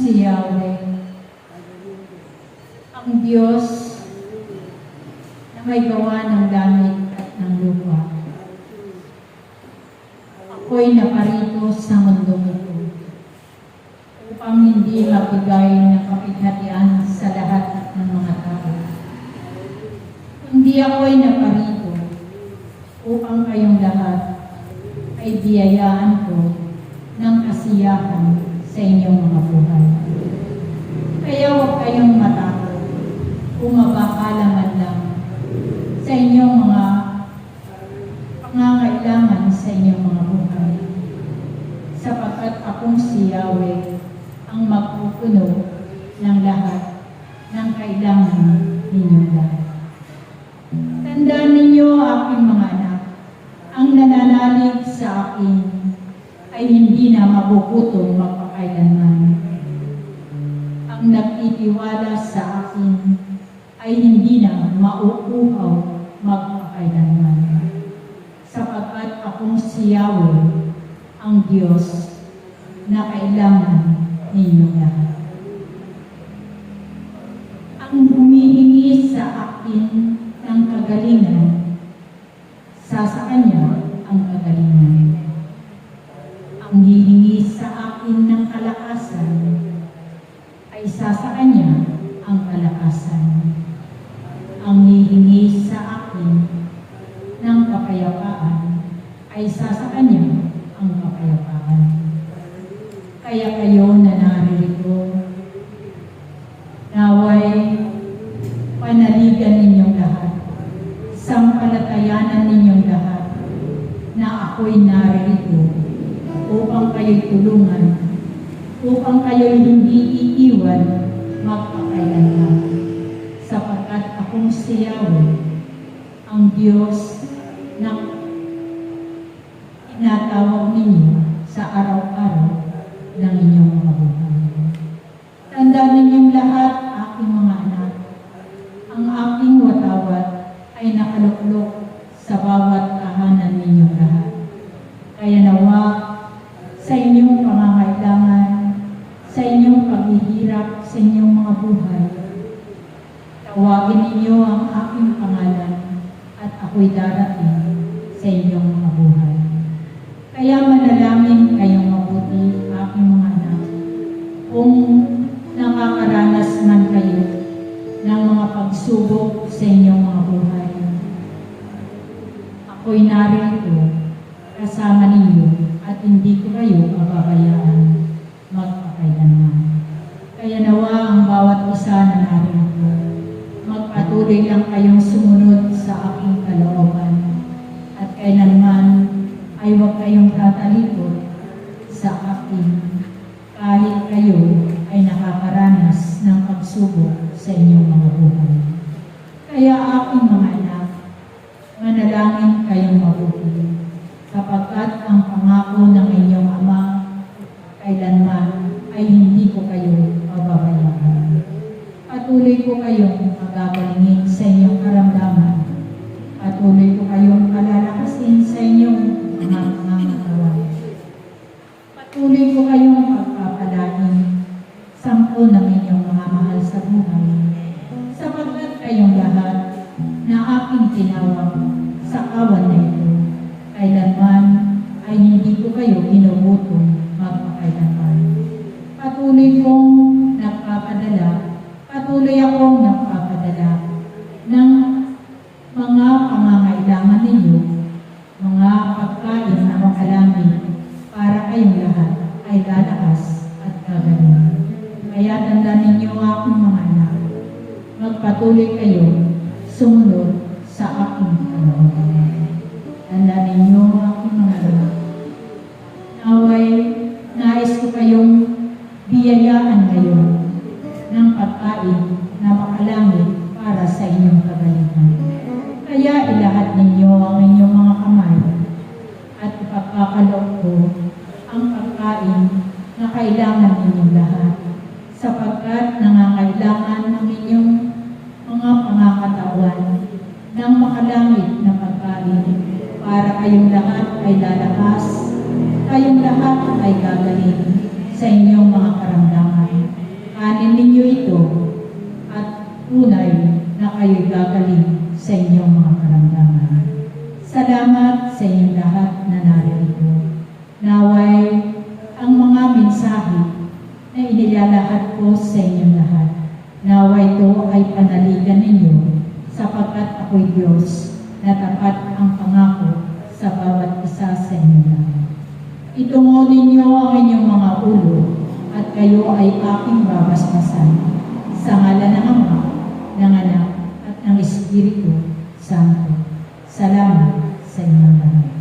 Si Yahweh, ang Diyos na may gawa ng langit at ng lupa. Ako'y naparito sa mundong ito upang hindi mabigay ng kapighatian sa lahat ng mga tao. Kundi ako'y naparito upang kayong lahat ay biyayaan ko ng kasiyahan sa inyong mga buhay. Kaya huwag kayong matakot kung mabakala man lang sa inyong mga pangangailangan sa inyong mga buhay, sapagkat akong si Yahweh ang magpupuno ng lahat ng kailangan ninyong lahat. Tandaan ninyo, aking mga anak, ang nananalig sa akin ay hindi na mapuputol magpakailanman. Ang nagtitiwala sa akin ay hindi na mauuhaw magpakailanman. Sapagkat akong si Yahweh, ang Diyos na kailangan ninyong lahat. Ang humihingi sa akin ng kagalingan, sa Kanya ang kagalingan. Ang hihingi sa akin ng kalakasan, ay sa Kanya ang kalakasan. Ang hihingi sa akin ng kapayapaan, ay sa Kanya ang kapayapaan. Kaya kayo na naririto, naway panaligan ninyong lahat, sampalatayanan ninyong lahat, na ako'y naririto upang kayo'y tulungan, upang kayo'y hindi iiwan magpakailanman. Sapagkat akong si Yahweh, ang Diyos na tinatawag ninyo sa araw-araw ng inyong mga buhay. Tandaan ninyong lahat, aking mga anak, ang aking watawat ay nakaluklok sa bawat tahanan ninyong lahat. Kaya nawa, sa inyong pangangailangan, sa inyong paghihirap, sa inyong mga buhay, tawagin ninyo ang aking pangalan at ako'y darating sa inyong mga buhay. Kaya manalangin kayong mabuti, aking mga anak, kung nakakaranas man kayo ng mga pagsubok sa inyong mga buhay. Ako'y narito kasama ninyo at hindi ko kayo mababayaan magpakailanman. Kaya nawa ang bawat isa na narito, magpatuloy lang kayong sumunod sa aking kalooban at kailanman ay huwag kayong tatalikod sa akin kahit kayo ay nakakaranas ng pagsubok sa inyong mga buhay. Kaya aking mga anak, manalangin kayong mabuti, kapagkat ang pangako ng inyong Ama kailanman ay hindi ko kayo pababayaan. Patuloy ko kayong magagalingin sa inyong karamdaman. Patuloy ko kayong palalakasin sa inyong mga katawan. Patuloy ko kayong pagpapalain sampo ng inyong mga mahal sa buhay, sapagkat kayong lahat na aking tinawag sa kawan na ito, kailanman ay hindi ko kayo binubutong magpakailanman. Patuloy akong nagpapadala ng mga pangangailangan ninyo, mga pagkain na makalangin, para kayong lahat ay lalakas at gagaling. Kaya tandaan ninyo, aking mga anak, magpatuloy kayo sumunod sa aking kalooban. Tandaan ninyo, aking mga anak, naway nais ko kayong biyayaan ngayon ng pagkain na makalangin para sa inyong kagalingan. Kaya ilahat ninyo ang inyong mga kamay at ipagkakaloob ko ang pagkain na kailangan ninyong lahat, sapagkat nangangailangan ng inyong mga pangangatawan ng makalangit na pagkain para kayong lahat ay lalakas, kayong lahat ay gagaling sa inyong mga karamdaman. Kanin ninyo ito at tunay na kayo'y gagaling sa inyong mga karamdaman. Salamat sa inyong lahat na narito. Naway ang mga mensahe na inilalahad ko sa inyong lahat, naway ito ay panaligan ninyo, sapagkat ako'y Diyos na tapat ang pangako sa bawat isa sa inyong lahat. Itungo ninyo ang inyong mga ulo at kayo ay aking babasbasan sa ngalan ng Ama, ng Anak at ng Espiritu Santo. Salamat sa inyong lahat.